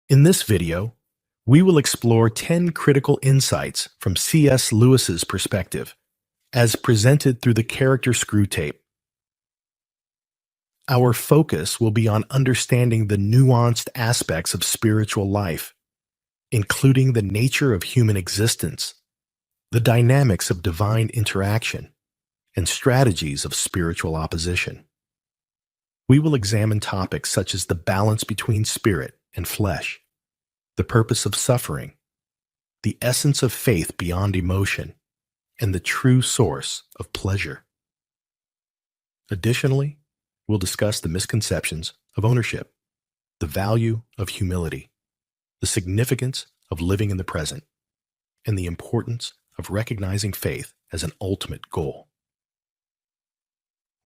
In this video, we will explore 10 critical insights from C.S. Lewis's perspective, as presented through the character Screwtape. Our focus will be on understanding the nuanced aspects of spiritual life, including the nature of human existence, the dynamics of divine interaction, and strategies of spiritual opposition. We will examine topics such as the balance between spirit and flesh, the purpose of suffering, the essence of faith beyond emotion, and the true source of pleasure. Additionally, we'll discuss the misconceptions of ownership, the value of humility, the significance of living in the present, and the importance of recognizing faith as an ultimate goal.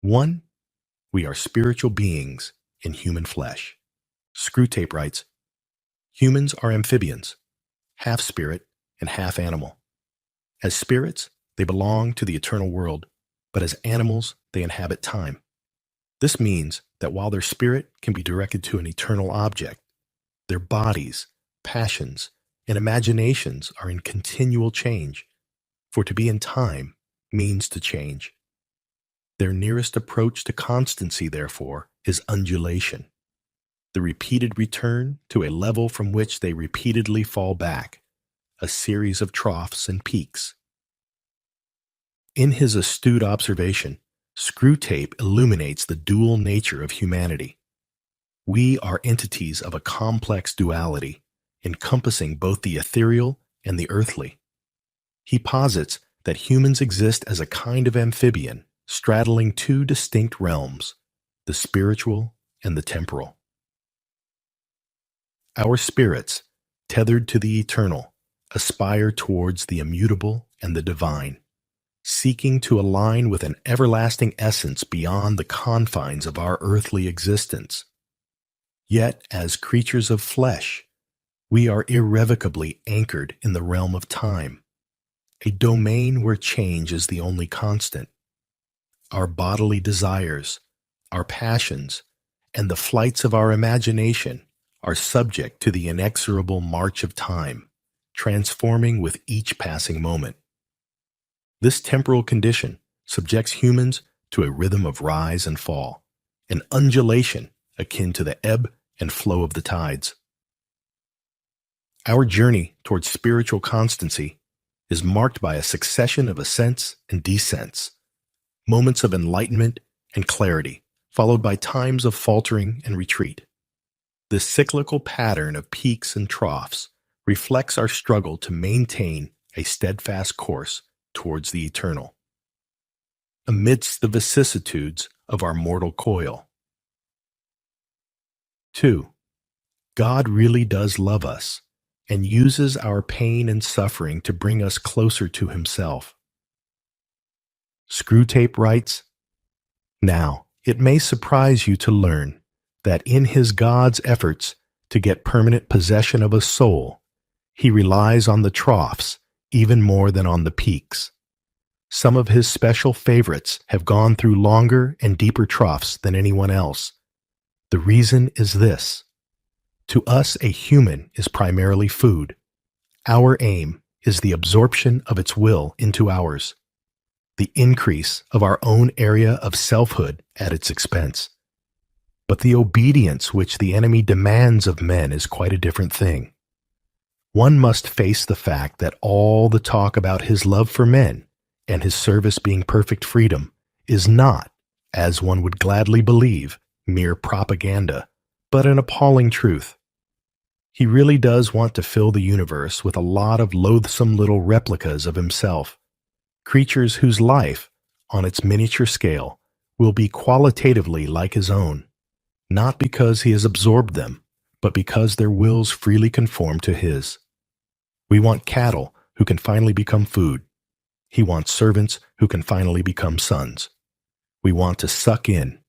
1. We are spiritual beings in human flesh. Screwtape writes, humans are amphibians, half spirit and half animal. As spirits, they belong to the eternal world, but as animals, they inhabit time. This means that while their spirit can be directed to an eternal object, their bodies, passions, and imaginations are in continual change, for to be in time means to change. Their nearest approach to constancy, therefore, is undulation, the repeated return to a level from which they repeatedly fall back, a series of troughs and peaks. In his astute observation, Screwtape illuminates the dual nature of humanity. We are entities of a complex duality, encompassing both the ethereal and the earthly. He posits that humans exist as a kind of amphibian, straddling two distinct realms, the spiritual and the temporal. Our spirits, tethered to the eternal, aspire towards the immutable and the divine, seeking to align with an everlasting essence beyond the confines of our earthly existence. Yet, as creatures of flesh, we are irrevocably anchored in the realm of time, a domain where change is the only constant. Our bodily desires, our passions, and the flights of our imagination are subject to the inexorable march of time, transforming with each passing moment. This temporal condition subjects humans to a rhythm of rise and fall, an undulation akin to the ebb and flow of the tides. Our journey towards spiritual constancy is marked by a succession of ascents and descents, moments of enlightenment and clarity, followed by times of faltering and retreat. This cyclical pattern of peaks and troughs reflects our struggle to maintain a steadfast course towards the eternal, amidst the vicissitudes of our mortal coil. 2. God really does love us and uses our pain and suffering to bring us closer to Himself. Screwtape writes, now, it may surprise you to learn that in his God's efforts to get permanent possession of a soul, he relies on the troughs even more than on the peaks. Some of his special favorites have gone through longer and deeper troughs than anyone else. The reason is this. To us, a human is primarily food. Our aim is the absorption of its will into ours, the increase of our own area of selfhood at its expense. But the obedience which the enemy demands of men is quite a different thing. One must face the fact that all the talk about his love for men and his service being perfect freedom is not, as one would gladly believe, mere propaganda, but an appalling truth. He really does want to fill the universe with a lot of loathsome little replicas of himself, creatures whose life, on its miniature scale, will be qualitatively like his own, not because he has absorbed them, but because their wills freely conform to his. We want cattle who can finally become food. He wants servants who can finally become sons. We want to suck in.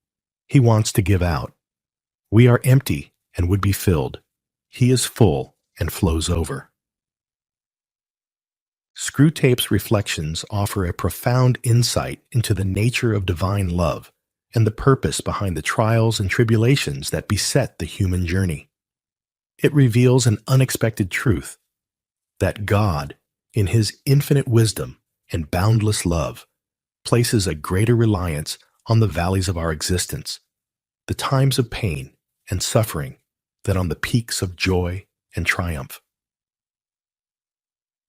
He wants to give out. We are empty and would be filled. He is full and flows over. Screwtape's reflections offer a profound insight into the nature of divine love and the purpose behind the trials and tribulations that beset the human journey. It reveals an unexpected truth that God, in His infinite wisdom and boundless love, places a greater reliance on the valleys of our existence, the times of pain and suffering, than on the peaks of joy and triumph.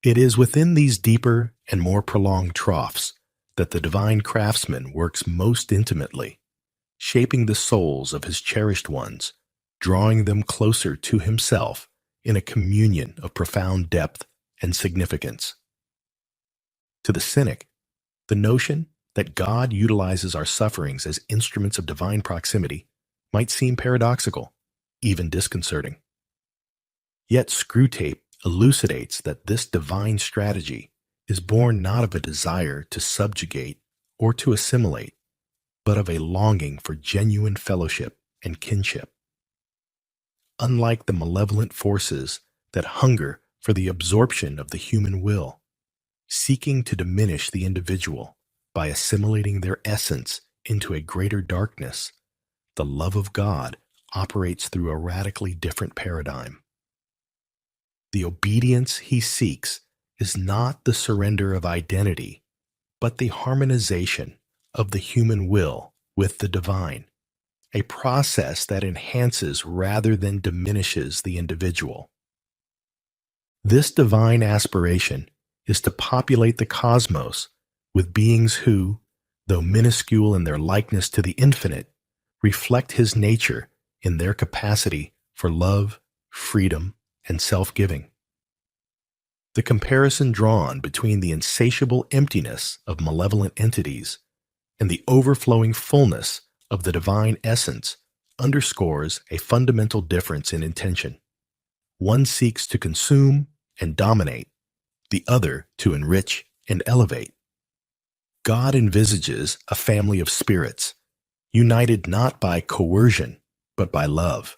It is within these deeper and more prolonged troughs that the divine craftsman works most intimately, shaping the souls of his cherished ones, drawing them closer to himself in a communion of profound depth and significance. To the cynic, the notion that God utilizes our sufferings as instruments of divine proximity might seem paradoxical, even disconcerting. Yet Screwtape elucidates that this divine strategy is born not of a desire to subjugate or to assimilate, but of a longing for genuine fellowship and kinship. Unlike the malevolent forces that hunger for the absorption of the human will, seeking to diminish the individual by assimilating their essence into a greater darkness, the love of God operates through a radically different paradigm. The obedience He seeks is not the surrender of identity, but the harmonization of the human will with the divine, a process that enhances rather than diminishes the individual. This divine aspiration is to populate the cosmos with beings who, though minuscule in their likeness to the infinite, reflect His nature in their capacity for love, freedom, and self-giving. The comparison drawn between the insatiable emptiness of malevolent entities and the overflowing fullness of the divine essence underscores a fundamental difference in intention. One seeks to consume and dominate, the other to enrich and elevate. God envisages a family of spirits, united not by coercion, but by love,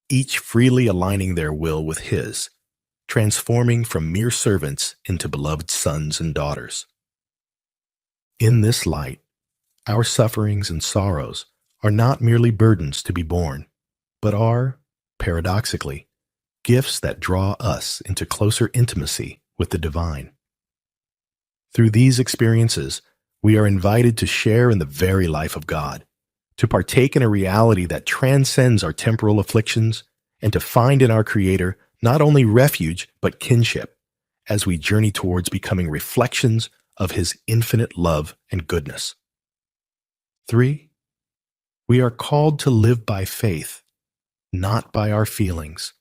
each freely aligning their will with His, transforming from mere servants into beloved sons and daughters. In this light, our sufferings and sorrows are not merely burdens to be borne, but are, paradoxically, gifts that draw us into closer intimacy with the divine. Through these experiences, we are invited to share in the very life of God, to partake in a reality that transcends our temporal afflictions, and to find in our Creator not only refuge but kinship, as we journey towards becoming reflections of His infinite love and goodness. 3. We are called to live by faith, not by our feelings.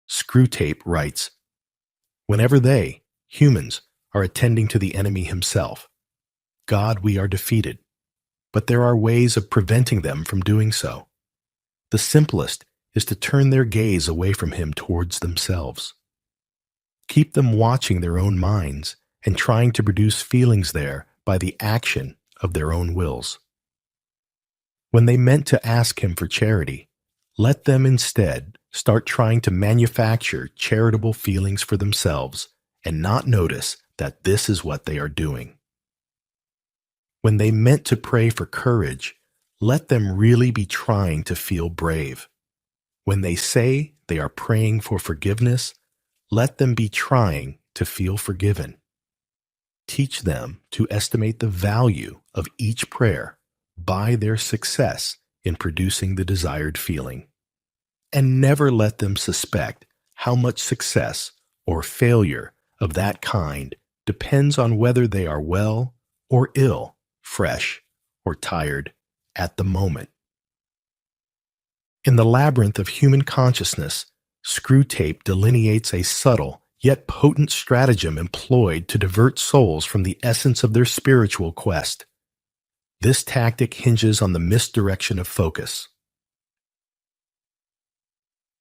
Screwtape writes, "Whenever they, humans, are attending to the enemy himself, God, we are defeated, but there are ways of preventing them from doing so. The simplest is to turn their gaze away from him towards themselves. Keep them watching their own minds and trying to produce feelings there by the action of their own wills. When they meant to ask him for charity, let them instead start trying to manufacture charitable feelings for themselves and not notice that this is what they are doing. When they meant to pray for courage, let them really be trying to feel brave. When they say they are praying for forgiveness, let them be trying to feel forgiven. Teach them to estimate the value of each prayer by their success in producing the desired feeling. And never let them suspect how much success or failure of that kind depends on whether they are well or ill, fresh or tired at the moment. In the labyrinth of human consciousness, Screwtape delineates a subtle yet potent stratagem employed to divert souls from the essence of their spiritual quest. This tactic hinges on the misdirection of focus.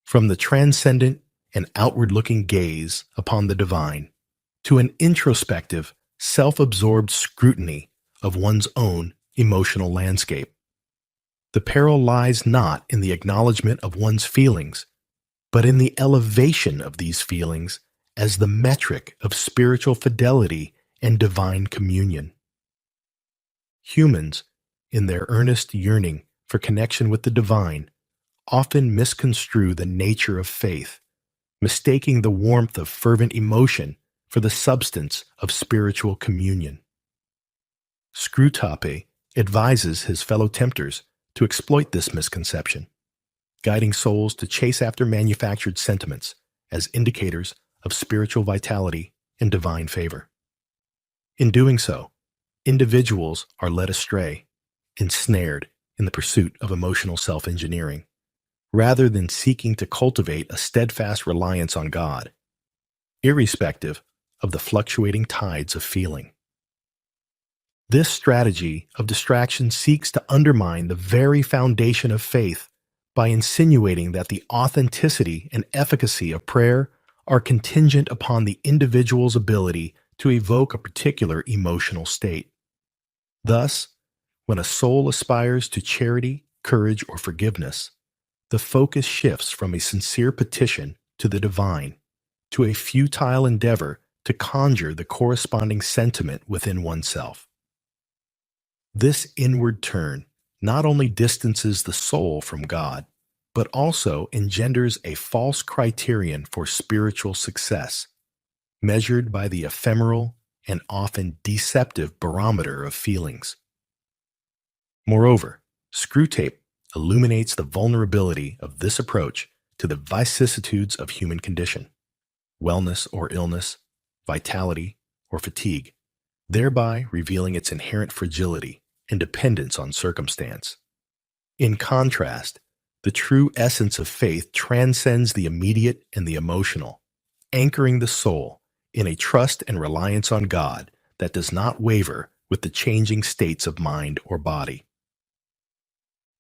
From the transcendent and outward-looking gaze upon the divine to an introspective, self-absorbed scrutiny of one's own emotional landscape. The peril lies not in the acknowledgement of one's feelings, but in the elevation of these feelings as the metric of spiritual fidelity and divine communion. Humans, in their earnest yearning for connection with the divine, often misconstrue the nature of faith mistaking the warmth of fervent emotion for the substance of spiritual communion. Screwtape advises his fellow tempters to exploit this misconception, guiding souls to chase after manufactured sentiments as indicators of spiritual vitality and divine favor. In doing so, individuals are led astray, ensnared in the pursuit of emotional self-engineering, rather than seeking to cultivate a steadfast reliance on God, irrespective of the fluctuating tides of feeling. This strategy of distraction seeks to undermine the very foundation of faith by insinuating that the authenticity and efficacy of prayer are contingent upon the individual's ability to evoke a particular emotional state. Thus, when a soul aspires to charity, courage, or forgiveness, the focus shifts from a sincere petition to the divine to a futile endeavor to conjure the corresponding sentiment within oneself. This inward turn not only distances the soul from God, but also engenders a false criterion for spiritual success, measured by the ephemeral and often deceptive barometer of feelings. Moreover, Screwtape illuminates the vulnerability of this approach to the vicissitudes of human condition, wellness or illness, vitality or fatigue, thereby revealing its inherent fragility and dependence on circumstance. In contrast, the true essence of faith transcends the immediate and the emotional, anchoring the soul in a trust and reliance on God that does not waver with the changing states of mind or body.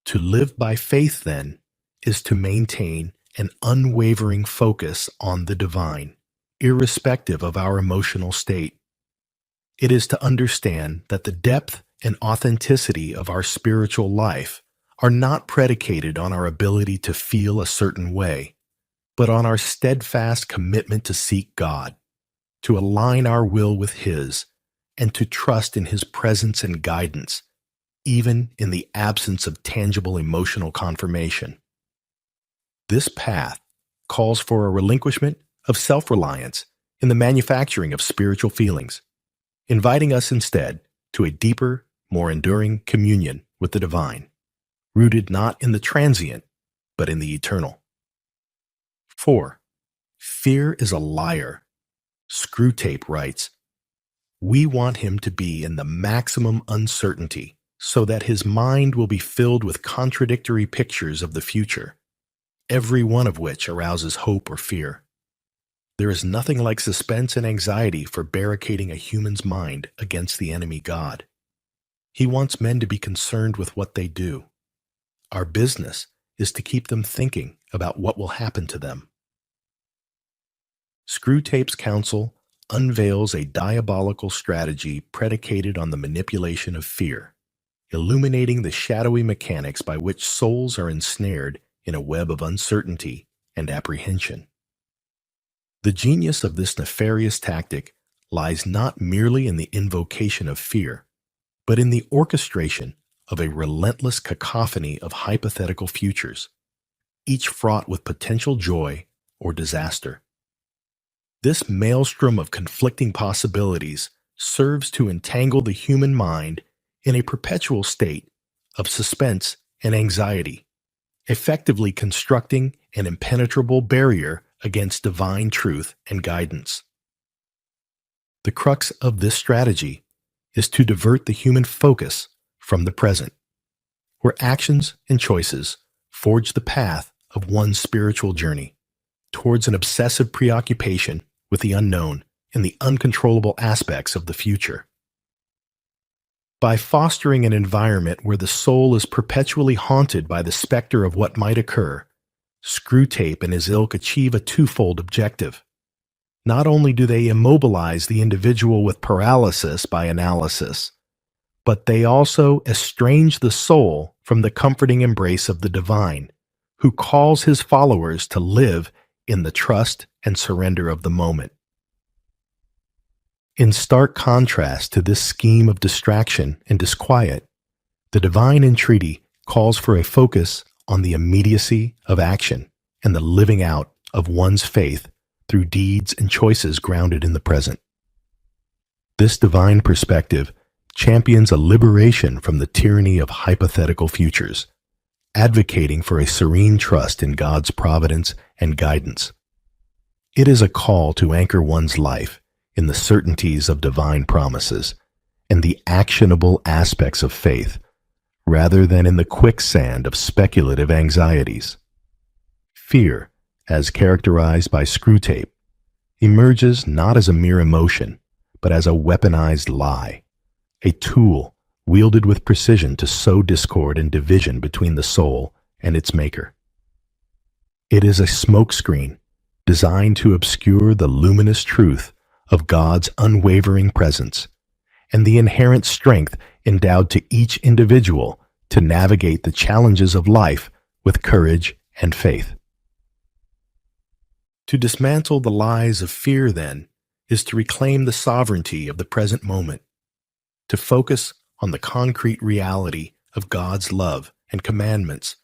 To live by faith, then, is to maintain an unwavering focus on the divine, irrespective of our emotional state. It is to understand that the depth and authenticity of our spiritual life are not predicated on our ability to feel a certain way, but on our steadfast commitment to seek God, to align our will with His, and to trust in His presence and guidance, even in the absence of tangible emotional confirmation. This path calls for a relinquishment of self-reliance in the manufacturing of spiritual feelings, inviting us instead to a deeper, more enduring communion with the divine, rooted not in the transient, but in the eternal. 4. Fear is a liar. Screwtape writes, "We want him to be in the maximum uncertainty so that his mind will be filled with contradictory pictures of the future, every one of which arouses hope or fear. There is nothing like suspense and anxiety for barricading a human's mind against the enemy God. He wants men to be concerned with what they do. Our business is to keep them thinking about what will happen to them." Screwtape's counsel unveils a diabolical strategy predicated on the manipulation of fear, illuminating the shadowy mechanics by which souls are ensnared in a web of uncertainty and apprehension. The genius of this nefarious tactic lies not merely in the invocation of fear, but in the orchestration of a relentless cacophony of hypothetical futures, each fraught with potential joy or disaster. This maelstrom of conflicting possibilities serves to entangle the human mind in a perpetual state of suspense and anxiety, effectively constructing an impenetrable barrier against divine truth and guidance. The crux of this strategy is to divert the human focus from the present, where actions and choices forge the path of one's spiritual journey towards an obsessive preoccupation with the unknown and the uncontrollable aspects of the future. By fostering an environment where the soul is perpetually haunted by the specter of what might occur, Screwtape and his ilk achieve a twofold objective. Not only do they immobilize the individual with paralysis by analysis, but they also estrange the soul from the comforting embrace of the divine, who calls his followers to live in the trust and surrender of the moment. In stark contrast to this scheme of distraction and disquiet, the divine entreaty calls for a focus on the immediacy of action and the living out of one's faith through deeds and choices grounded in the present. This divine perspective champions a liberation from the tyranny of hypothetical futures, advocating for a serene trust in God's providence and guidance. It is a call to anchor one's life in the certainties of divine promises and the actionable aspects of faith, rather than in the quicksand of speculative anxieties. Fear, as characterized by Screwtape, emerges not as a mere emotion, but as a weaponized lie, a tool wielded with precision to sow discord and division between the soul and its maker. It is a smokescreen designed to obscure the luminous truth of God's unwavering presence and the inherent strength endowed to each individual to navigate the challenges of life with courage and faith. To dismantle the lies of fear, then, is to reclaim the sovereignty of the present moment, to focus on the concrete reality of God's love and commandments,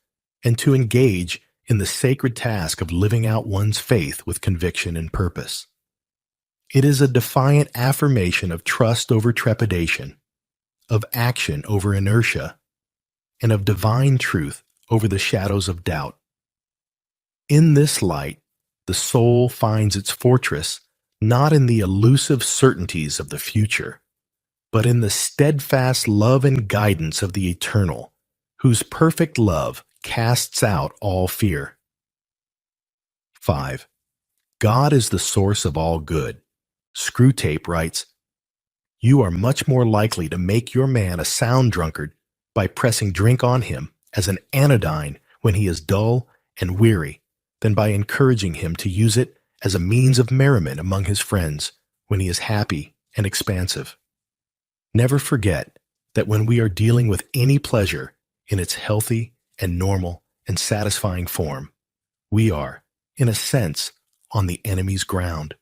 and to engage in the sacred task of living out one's faith with conviction and purpose. It is a defiant affirmation of trust over trepidation, of action over inertia, and of divine truth over the shadows of doubt. In this light, the soul finds its fortress not in the elusive certainties of the future, but in the steadfast love and guidance of the eternal, whose perfect love casts out all fear. 5. God is the source of all good. Screwtape writes, "You are much more likely to make your man a sound drunkard by pressing drink on him as an anodyne when he is dull and weary than by encouraging him to use it as a means of merriment among his friends when he is happy and expansive." Never forget that when we are dealing with any pleasure in its healthy and normal and satisfying form, we are, in a sense, on the enemy's ground.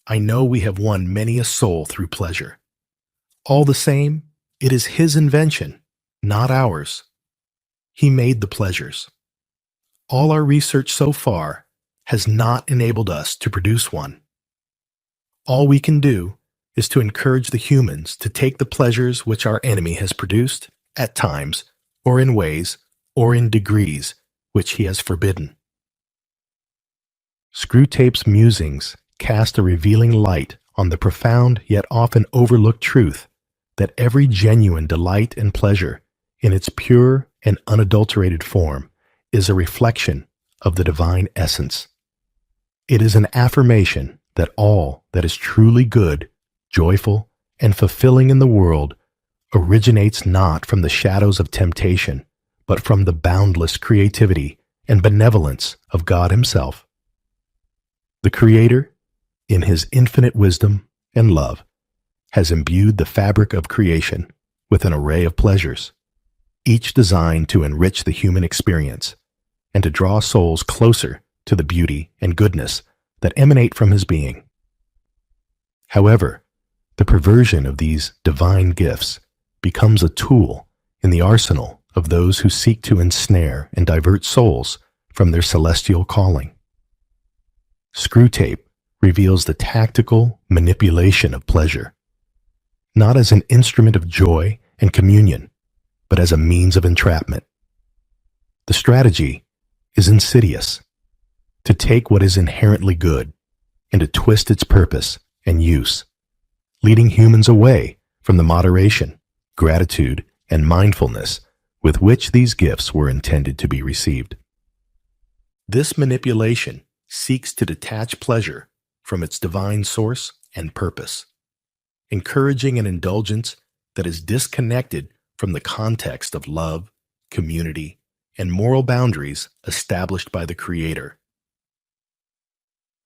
I know we have won many a soul through pleasure. All the same, it is his invention, not ours. He made the pleasures. All our research so far has not enabled us to produce one. All we can do is to encourage the humans to take the pleasures which our enemy has produced, at times, or in ways, or in degrees, which he has forbidden. Screwtape's musings cast a revealing light on the profound yet often overlooked truth that every genuine delight and pleasure, in its pure and unadulterated form, is a reflection of the divine essence. It is an affirmation that all that is truly good, joyful, and fulfilling in the world originates not from the shadows of temptation, but from the boundless creativity and benevolence of God Himself. The Creator, in His infinite wisdom and love, has imbued the fabric of creation with an array of pleasures, each designed to enrich the human experience and to draw souls closer to the beauty and goodness that emanate from His being. However, the perversion of these divine gifts becomes a tool in the arsenal of those who seek to ensnare and divert souls from their celestial calling. Screwtape reveals the tactical manipulation of pleasure, not as an instrument of joy and communion, but as a means of entrapment. The strategy is insidious: to take what is inherently good and to twist its purpose and use, leading humans away from the moderation, gratitude, and mindfulness with which these gifts were intended to be received. This manipulation seeks to detach pleasure from its divine source and purpose, encouraging an indulgence that is disconnected from the context of love, community, and moral boundaries established by the Creator.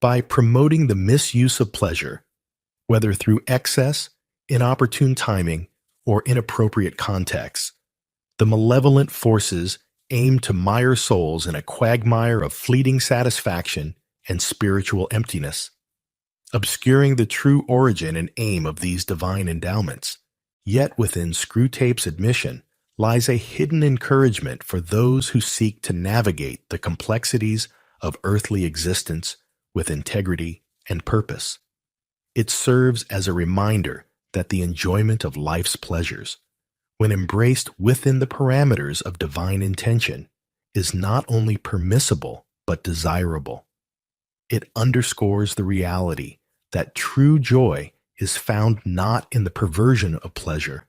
By promoting the misuse of pleasure, whether through excess, inopportune timing, or inappropriate contexts, the malevolent forces aim to mire souls in a quagmire of fleeting satisfaction and spiritual emptiness, obscuring the true origin and aim of these divine endowments. Yet within Screwtape's admission lies a hidden encouragement for those who seek to navigate the complexities of earthly existence with integrity and purpose. It serves as a reminder that the enjoyment of life's pleasures, when embraced within the parameters of divine intention, is not only permissible but desirable. It underscores the reality that true joy is found not in the perversion of pleasure,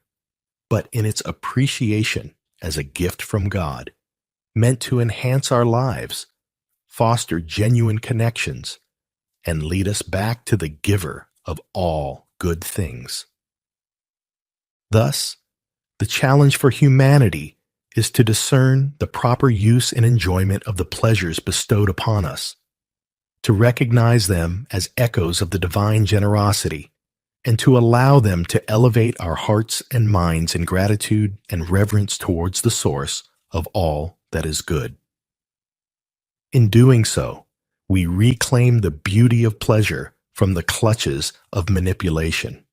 but in its appreciation as a gift from God, meant to enhance our lives, foster genuine connections, and lead us back to the giver of all good things. Thus, the challenge for humanity is to discern the proper use and enjoyment of the pleasures bestowed upon us, to recognize them as echoes of the divine generosity, and to allow them to elevate our hearts and minds in gratitude and reverence towards the source of all that is good. In doing so, we reclaim the beauty of pleasure from the clutches of manipulation,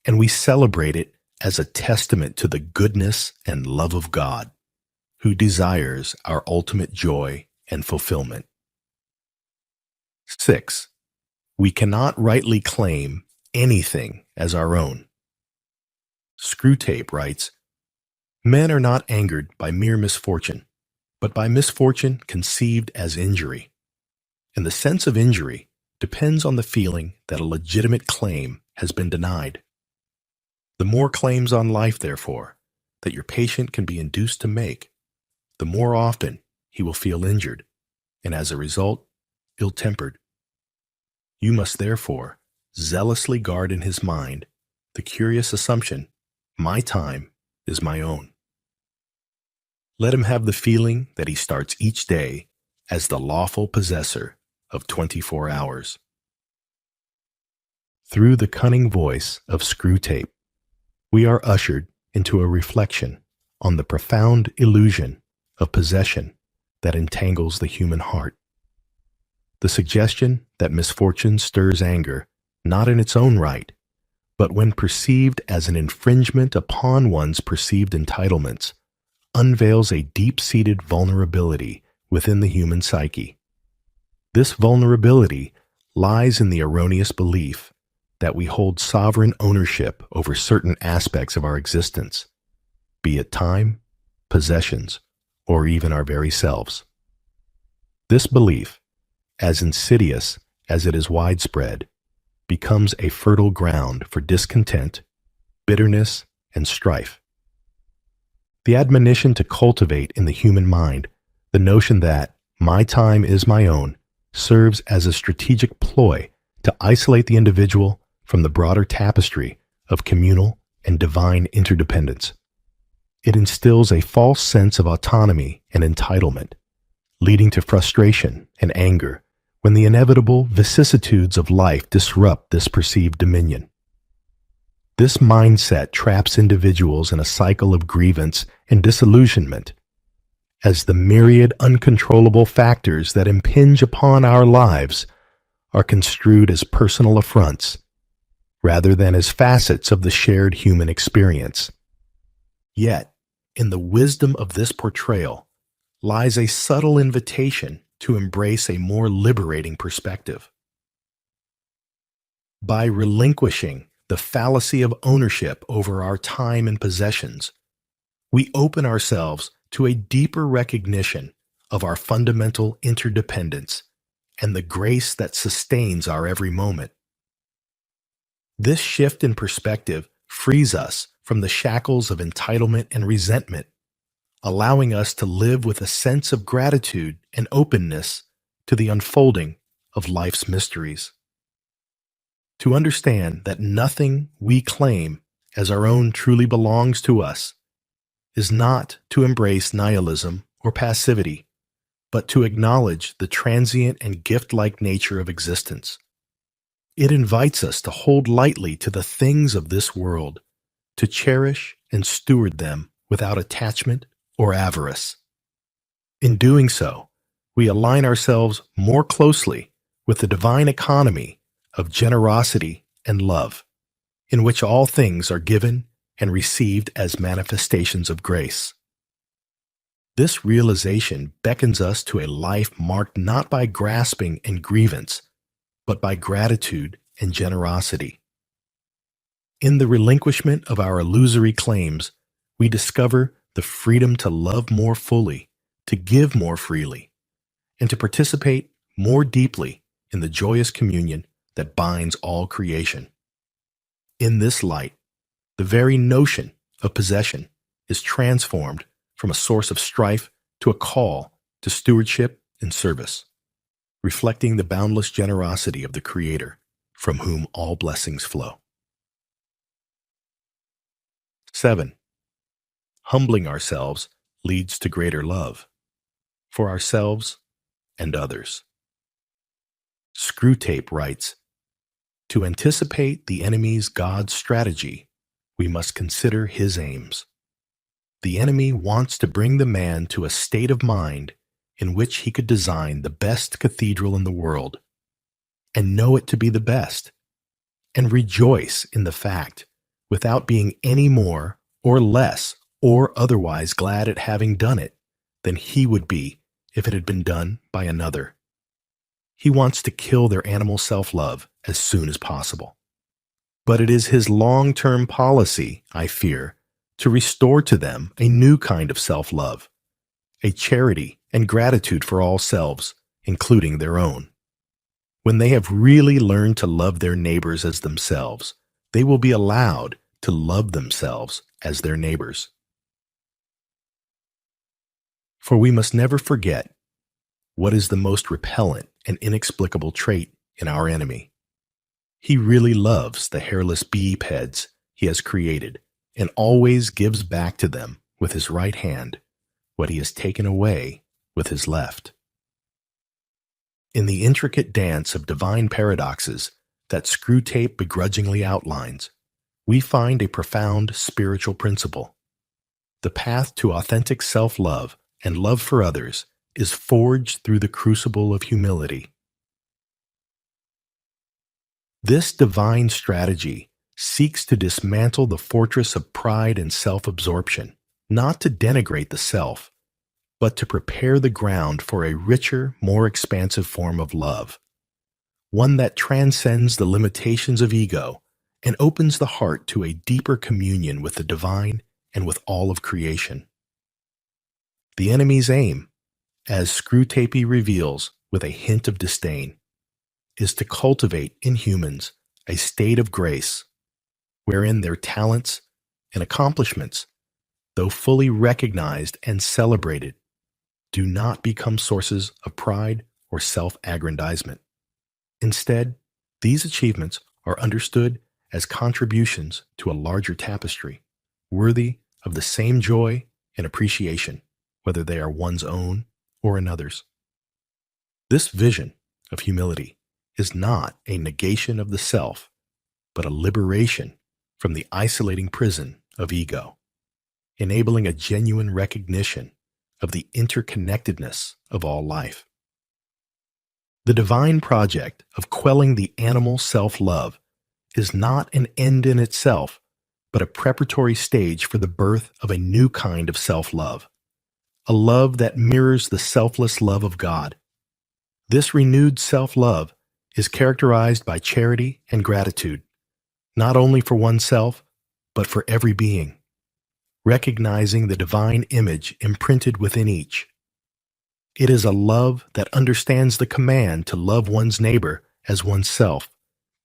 and we celebrate it as a testament to the goodness and love of God, who desires our ultimate joy and fulfillment. 6. We cannot rightly claim anything as our own. Screwtape writes, "Men are not angered by mere misfortune, but by misfortune conceived as injury. And the sense of injury depends on the feeling that a legitimate claim has been denied. The more claims on life, therefore, that your patient can be induced to make, the more often he will feel injured, and as a result, ill-tempered. You must therefore zealously guard in his mind the curious assumption, my time is my own. Let him have the feeling that he starts each day as the lawful possessor of 24 hours. Through the cunning voice of Screwtape, we are ushered into a reflection on the profound illusion of possession that entangles the human heart. The suggestion that misfortune stirs anger not in its own right, but when perceived as an infringement upon one's perceived entitlements, unveils a deep-seated vulnerability within the human psyche. This vulnerability lies in the erroneous belief that we hold sovereign ownership over certain aspects of our existence, be it time, possessions, or even our very selves. This belief, as insidious as it is widespread, becomes a fertile ground for discontent, bitterness, and strife. The admonition to cultivate in the human mind the notion that my time is my own serves as a strategic ploy to isolate the individual from the broader tapestry of communal and divine interdependence. It instills a false sense of autonomy and entitlement, leading to frustration and anger when the inevitable vicissitudes of life disrupt this perceived dominion. This mindset traps individuals in a cycle of grievance and disillusionment, as the myriad uncontrollable factors that impinge upon our lives are construed as personal affronts rather than as facets of the shared human experience. Yet, in the wisdom of this portrayal lies a subtle invitation to embrace a more liberating perspective. By relinquishing the fallacy of ownership over our time and possessions, we open ourselves to a deeper recognition of our fundamental interdependence and the grace that sustains our every moment. This shift in perspective frees us from the shackles of entitlement and resentment, allowing us to live with a sense of gratitude and openness to the unfolding of life's mysteries. To understand that nothing we claim as our own truly belongs to us is not to embrace nihilism or passivity, but to acknowledge the transient and gift-like nature of existence. It invites us to hold lightly to the things of this world, to cherish and steward them without attachment or avarice. In doing so, we align ourselves more closely with the divine economy of generosity and love, in which all things are given and received as manifestations of grace. This realization beckons us to a life marked not by grasping and grievance, but by gratitude and generosity. In the relinquishment of our illusory claims, we discover the freedom to love more fully, to give more freely, and to participate more deeply in the joyous communion that binds all creation. In this light, the very notion of possession is transformed from a source of strife to a call to stewardship and service, reflecting the boundless generosity of the Creator, from whom all blessings flow. 7. Humbling ourselves leads to greater love for ourselves and others. Screwtape writes, "To anticipate the enemy's God's strategy, we must consider his aims. The enemy wants to bring the man to a state of mind in which he could design the best cathedral in the world, and know it to be the best, and rejoice in the fact without being any more or less or otherwise glad at having done it than he would be if it had been done by another. He wants to kill their animal self-love as soon as possible. But it is his long-term policy, I fear, to restore to them a new kind of self-love, a charity and gratitude for all selves, including their own. When they have really learned to love their neighbors as themselves, they will be allowed to love themselves as their neighbors. For we must never forget what is the most repellent and inexplicable trait in our enemy. He really loves the hairless bipeds he has created and always gives back to them with his right hand what he has taken away with his left. In the intricate dance of divine paradoxes that Screwtape begrudgingly outlines, we find a profound spiritual principle. The path to authentic self-love and love for others is forged through the crucible of humility. This divine strategy seeks to dismantle the fortress of pride and self-absorption, not to denigrate the self, but to prepare the ground for a richer, more expansive form of love, one that transcends the limitations of ego and opens the heart to a deeper communion with the divine and with all of creation. The enemy's aim, as Screwtape reveals with a hint of disdain, is to cultivate in humans a state of grace wherein their talents and accomplishments, though fully recognized and celebrated, do not become sources of pride or self-aggrandizement. Instead, these achievements are understood as contributions to a larger tapestry, worthy of the same joy and appreciation, whether they are one's own or another's. This vision of humility is not a negation of the self, but a liberation from the isolating prison of ego, enabling a genuine recognition of the interconnectedness of all life. The divine project of quelling the animal self-love is not an end in itself, but a preparatory stage for the birth of a new kind of self-love, a love that mirrors the selfless love of God. This renewed self-love is characterized by charity and gratitude, not only for oneself, but for every being, recognizing the divine image imprinted within each. It is a love that understands the command to love one's neighbor as oneself,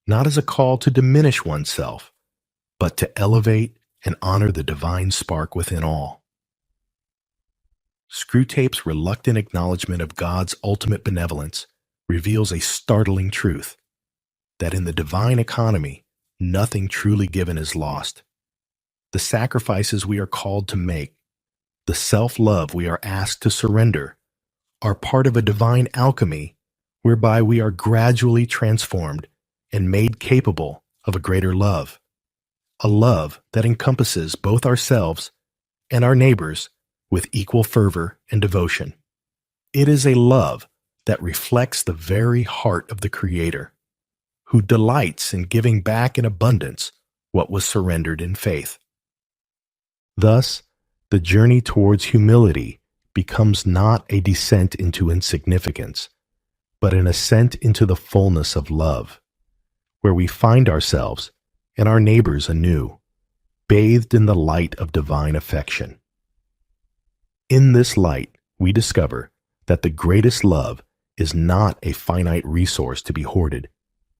not as a call to diminish oneself, but to elevate and honor the divine spark within all. Screwtape's reluctant acknowledgement of God's ultimate benevolence reveals a startling truth, that in the divine economy, nothing truly given is lost. The sacrifices we are called to make, the self-love we are asked to surrender, are part of a divine alchemy whereby we are gradually transformed and made capable of a greater love, a love that encompasses both ourselves and our neighbors with equal fervor and devotion. It is a love that reflects the very heart of the Creator, who delights in giving back in abundance what was surrendered in faith. Thus, the journey towards humility becomes not a descent into insignificance, but an ascent into the fullness of love, where we find ourselves and our neighbors anew, bathed in the light of divine affection. In this light, we discover that the greatest love is not a finite resource to be hoarded,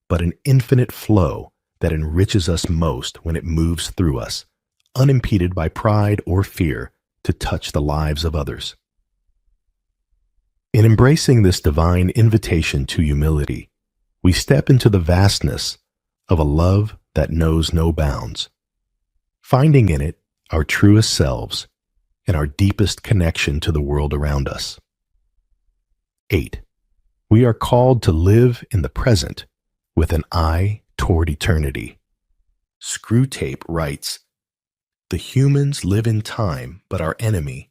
but an infinite flow that enriches us most when it moves through us, unimpeded by pride or fear, to touch the lives of others. In embracing this divine invitation to humility, we step into the vastness of a love that knows no bounds, finding in it our truest selves and our deepest connection to the world around us. 8. We are called to live in the present with an eye toward eternity. Screwtape writes, "The humans live in time, but our enemy,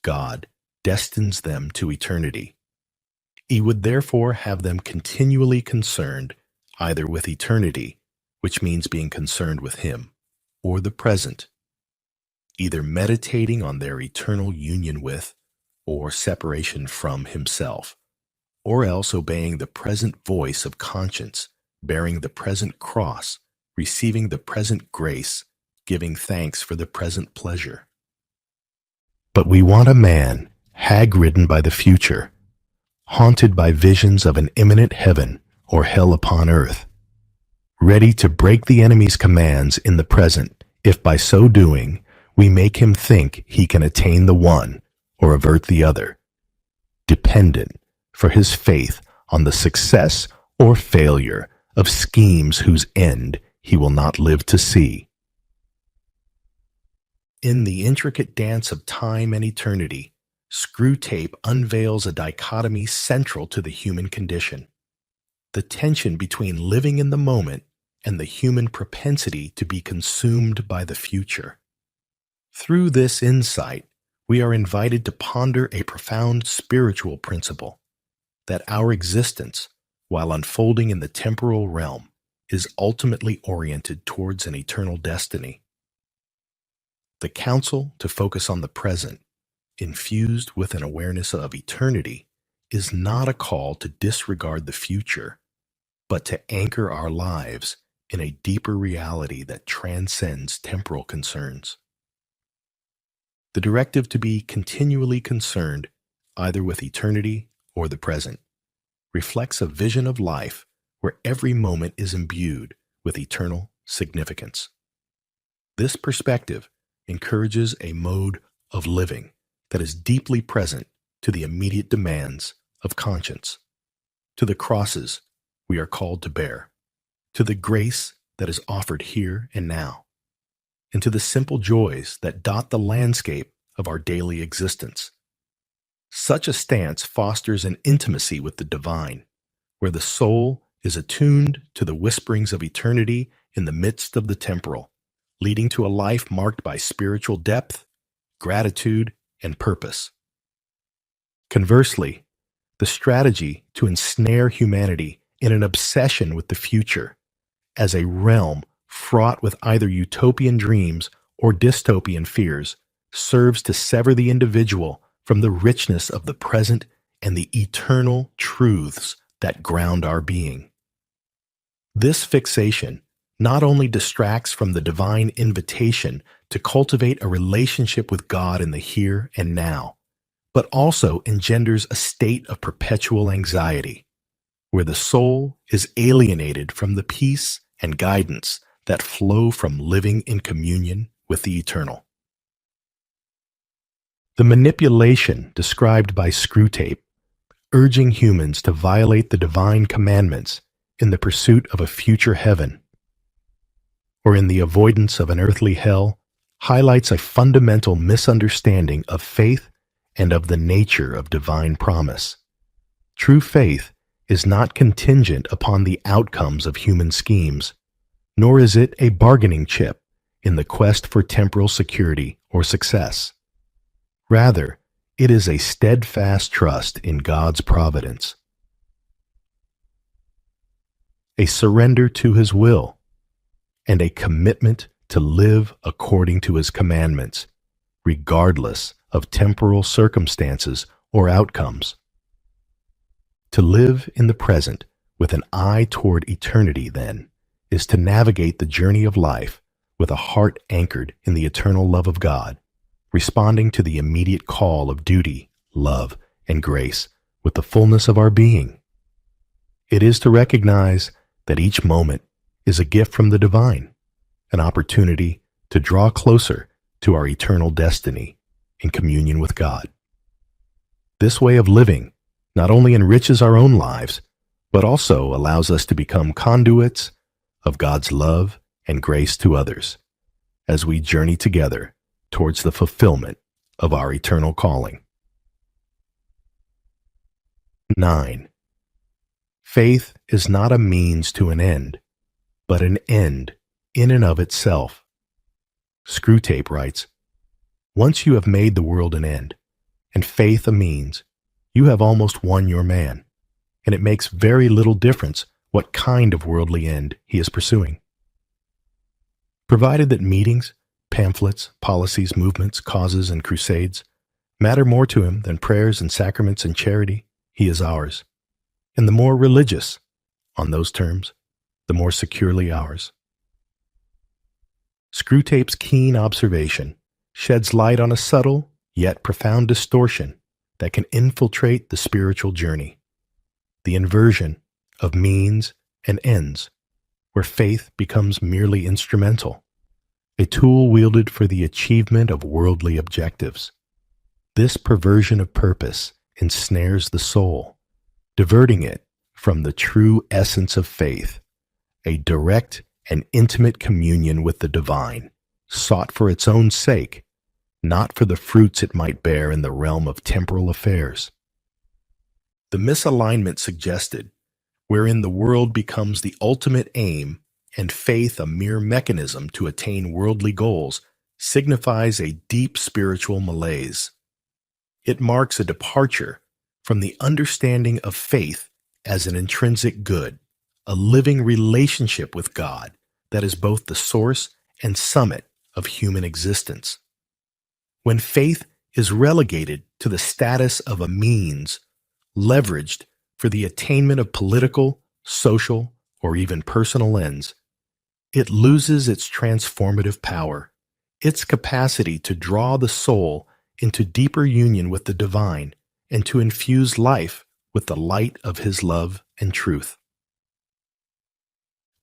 God, destines them to eternity. He would therefore have them continually concerned either with eternity, which means being concerned with Him, or the present, either meditating on their eternal union with or separation from Himself, or else obeying the present voice of conscience, bearing the present cross, receiving the present grace, giving thanks for the present pleasure." But we want a man hag-ridden by the future, haunted by visions of an imminent heaven or hell upon earth, ready to break the enemy's commands in the present if by so doing we make him think he can attain the one or avert the other, dependent for his faith on the success or failure of schemes whose end he will not live to see. In the intricate dance of time and eternity, Screwtape unveils a dichotomy central to the human condition: the tension between living in the moment and the human propensity to be consumed by the future. Through this insight, we are invited to ponder a profound spiritual principle: that our existence, while unfolding in the temporal realm, is ultimately oriented towards an eternal destiny. The counsel to focus on the present, infused with an awareness of eternity, is not a call to disregard the future, but to anchor our lives in a deeper reality that transcends temporal concerns. The directive to be continually concerned either with eternity or the present reflects a vision of life where every moment is imbued with eternal significance. This perspective encourages a mode of living that is deeply present to the immediate demands of conscience, to the crosses we are called to bear, to the grace that is offered here and now, and to the simple joys that dot the landscape of our daily existence. Such a stance fosters an intimacy with the divine, where the soul is attuned to the whisperings of eternity in the midst of the temporal, leading to a life marked by spiritual depth, gratitude, and purpose. Conversely, the strategy to ensnare humanity in an obsession with the future as a realm fraught with either utopian dreams or dystopian fears serves to sever the individual from the richness of the present and the eternal truths that ground our being. This fixation not only distracts from the divine invitation to cultivate a relationship with God in the here and now, but also engenders a state of perpetual anxiety, where the soul is alienated from the peace and guidance that flow from living in communion with the eternal. The manipulation described by Screwtape, urging humans to violate the divine commandments in the pursuit of a future heaven, or in the avoidance of an earthly hell, highlights a fundamental misunderstanding of faith and of the nature of divine promise. True faith is not contingent upon the outcomes of human schemes, nor is it a bargaining chip in the quest for temporal security or success. Rather, it is a steadfast trust in God's providence, a surrender to His will, and a commitment to live according to His commandments, regardless of temporal circumstances or outcomes. To live in the present with an eye toward eternity, then, is to navigate the journey of life with a heart anchored in the eternal love of God, responding to the immediate call of duty, love, and grace with the fullness of our being. It is to recognize that each moment is a gift from the divine, an opportunity to draw closer to our eternal destiny in communion with God. This way of living not only enriches our own lives, but also allows us to become conduits of God's love and grace to others as we journey together towards the fulfillment of our eternal calling. 9. Faith is not a means to an end, but an end in and of itself. Screwtape writes, "Once you have made the world an end, and faith a means, you have almost won your man, and it makes very little difference what kind of worldly end he is pursuing. Provided that meetings, pamphlets, policies, movements, causes, and crusades matter more to him than prayers and sacraments and charity, he is ours, and the more religious, on those terms, the more securely ours." Screwtape's keen observation sheds light on a subtle yet profound distortion that can infiltrate the spiritual journey, the inversion of means and ends, where faith becomes merely instrumental, a tool wielded for the achievement of worldly objectives. This perversion of purpose ensnares the soul, diverting it from the true essence of faith, a direct and intimate communion with the divine, sought for its own sake, not for the fruits it might bear in the realm of temporal affairs. The misalignment suggested, wherein the world becomes the ultimate aim and faith a mere mechanism to attain worldly goals, signifies a deep spiritual malaise. It marks a departure from the understanding of faith as an intrinsic good, a living relationship with God that is both the source and summit of human existence. When faith is relegated to the status of a means, leveraged for the attainment of political, social, or even personal ends, it loses its transformative power, its capacity to draw the soul into deeper union with the divine and to infuse life with the light of His love and truth.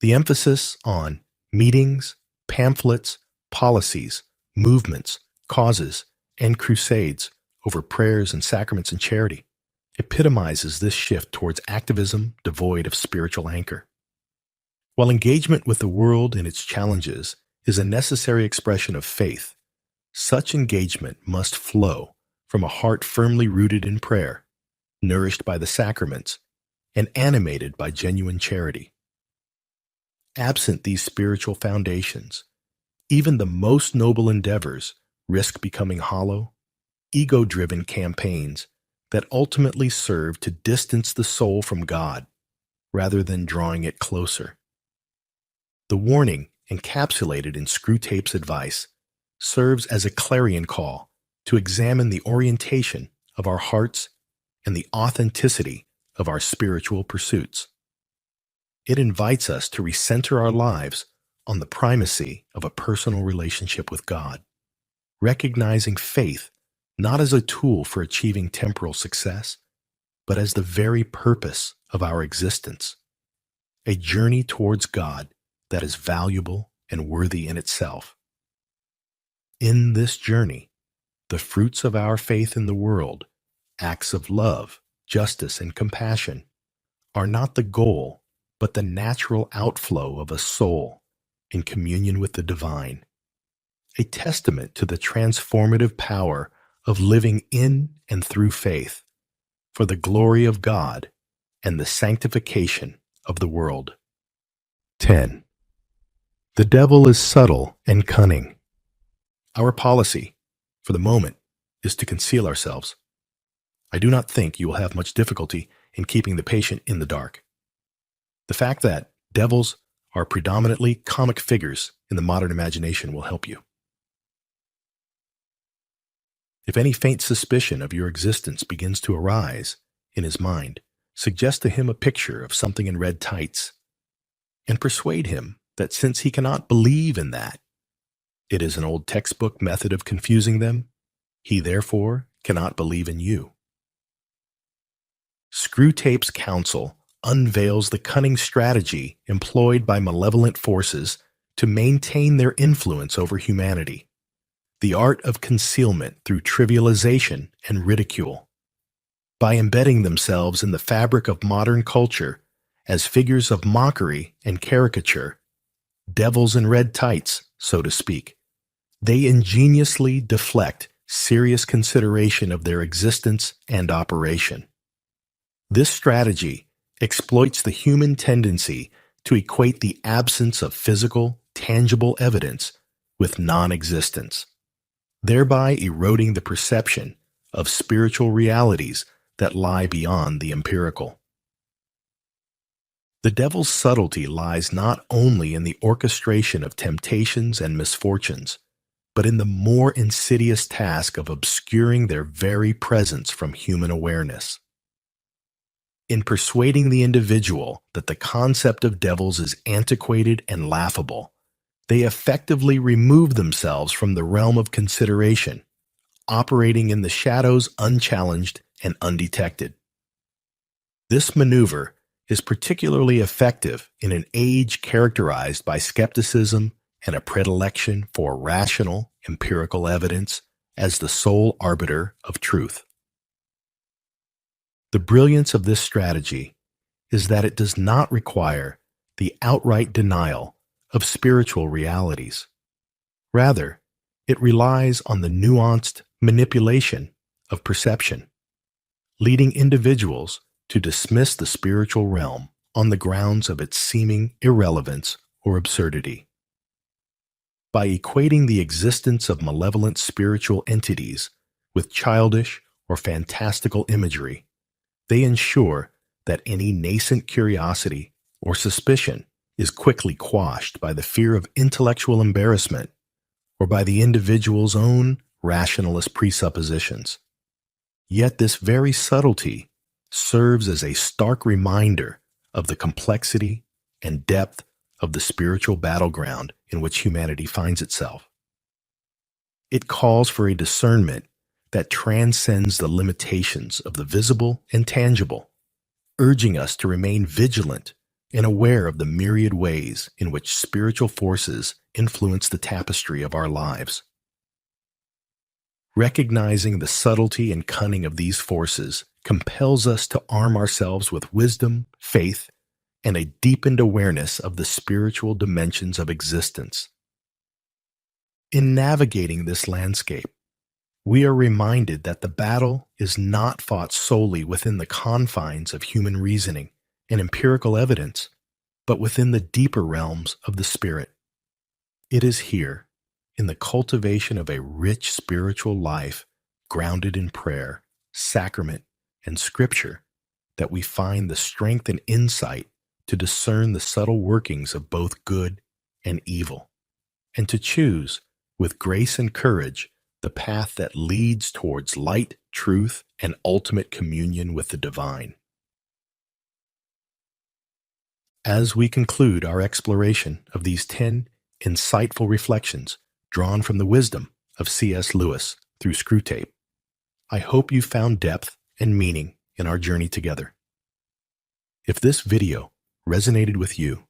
The emphasis on meetings, pamphlets, policies, movements, causes, and crusades over prayers and sacraments and charity epitomizes this shift towards activism devoid of spiritual anchor. While engagement with the world and its challenges is a necessary expression of faith, such engagement must flow from a heart firmly rooted in prayer, nourished by the sacraments, and animated by genuine charity. Absent these spiritual foundations, even the most noble endeavors risk becoming hollow, ego-driven campaigns that ultimately serve to distance the soul from God rather than drawing it closer. The warning encapsulated in Screwtape's advice serves as a clarion call to examine the orientation of our hearts and the authenticity of our spiritual pursuits. It invites us to recenter our lives on the primacy of a personal relationship with God, recognizing faith not as a tool for achieving temporal success, but as the very purpose of our existence, a journey towards God that is valuable and worthy in itself. In this journey, the fruits of our faith in the world, acts of love, justice, and compassion, are not the goal, but the natural outflow of a soul in communion with the divine, a testament to the transformative power of living in and through faith for the glory of God and the sanctification of the world. 10. The devil is subtle and cunning. Our policy, for the moment, is to conceal ourselves. I do not think you will have much difficulty in keeping the patient in the dark. The fact that devils are predominantly comic figures in the modern imagination will help you. If any faint suspicion of your existence begins to arise in his mind, suggest to him a picture of something in red tights, and persuade him that since he cannot believe in that, it is an old textbook method of confusing them, he therefore cannot believe in you. Screwtape's counsel unveils the cunning strategy employed by malevolent forces to maintain their influence over humanity, the art of concealment through trivialization and ridicule. By embedding themselves in the fabric of modern culture as figures of mockery and caricature, devils in red tights, so to speak, they ingeniously deflect serious consideration of their existence and operation. This strategy exploits the human tendency to equate the absence of physical, tangible evidence with non-existence, thereby eroding the perception of spiritual realities that lie beyond the empirical. The devil's subtlety lies not only in the orchestration of temptations and misfortunes, but in the more insidious task of obscuring their very presence from human awareness. In persuading the individual that the concept of devils is antiquated and laughable, they effectively remove themselves from the realm of consideration, operating in the shadows unchallenged and undetected. This maneuver is particularly effective in an age characterized by skepticism and a predilection for rational, empirical evidence as the sole arbiter of truth. The brilliance of this strategy is that it does not require the outright denial of spiritual realities. Rather, it relies on the nuanced manipulation of perception, leading individuals to dismiss the spiritual realm on the grounds of its seeming irrelevance or absurdity. By equating the existence of malevolent spiritual entities with childish or fantastical imagery, they ensure that any nascent curiosity or suspicion is quickly quashed by the fear of intellectual embarrassment or by the individual's own rationalist presuppositions. Yet this very subtlety serves as a stark reminder of the complexity and depth of the spiritual battleground in which humanity finds itself. It calls for a discernment that transcends the limitations of the visible and tangible, urging us to remain vigilant and aware of the myriad ways in which spiritual forces influence the tapestry of our lives. Recognizing the subtlety and cunning of these forces compels us to arm ourselves with wisdom, faith, and a deepened awareness of the spiritual dimensions of existence. In navigating this landscape, we are reminded that the battle is not fought solely within the confines of human reasoning and empirical evidence, but within the deeper realms of the spirit. It is here, in the cultivation of a rich spiritual life grounded in prayer, sacrament, and scripture, that we find the strength and insight to discern the subtle workings of both good and evil, and to choose, with grace and courage, the path that leads towards light, truth, and ultimate communion with the divine. As we conclude our exploration of these 10 insightful reflections drawn from the wisdom of C.S. Lewis through Screwtape, I hope you found depth and meaning in our journey together. If this video resonated with you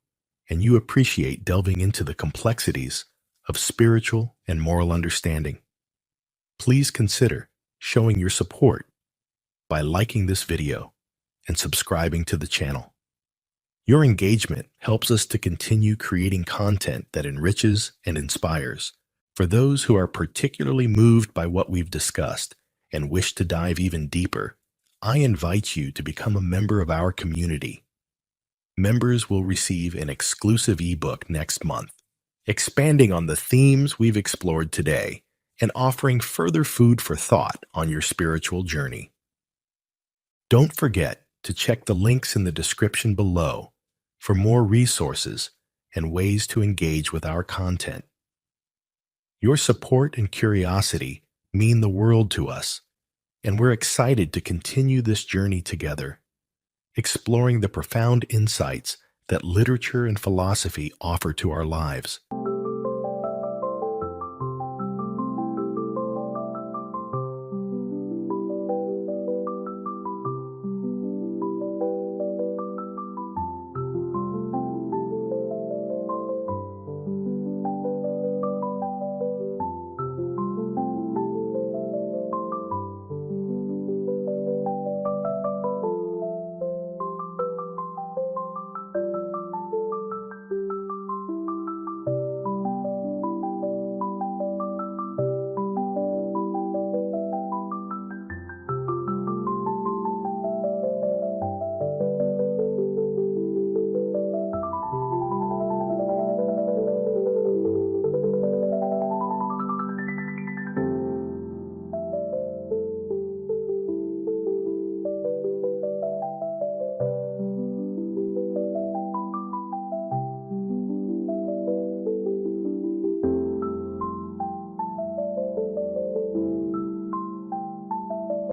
and you appreciate delving into the complexities of spiritual and moral understanding, please consider showing your support by liking this video and subscribing to the channel. Your engagement helps us to continue creating content that enriches and inspires. For those who are particularly moved by what we've discussed and wish to dive even deeper, I invite you to become a member of our community. Members will receive an exclusive ebook next month, expanding on the themes we've explored today and offering further food for thought on your spiritual journey. Don't forget to check the links in the description below for more resources and ways to engage with our content. Your support and curiosity mean the world to us, and we're excited to continue this journey together, exploring the profound insights that literature and philosophy offer to our lives.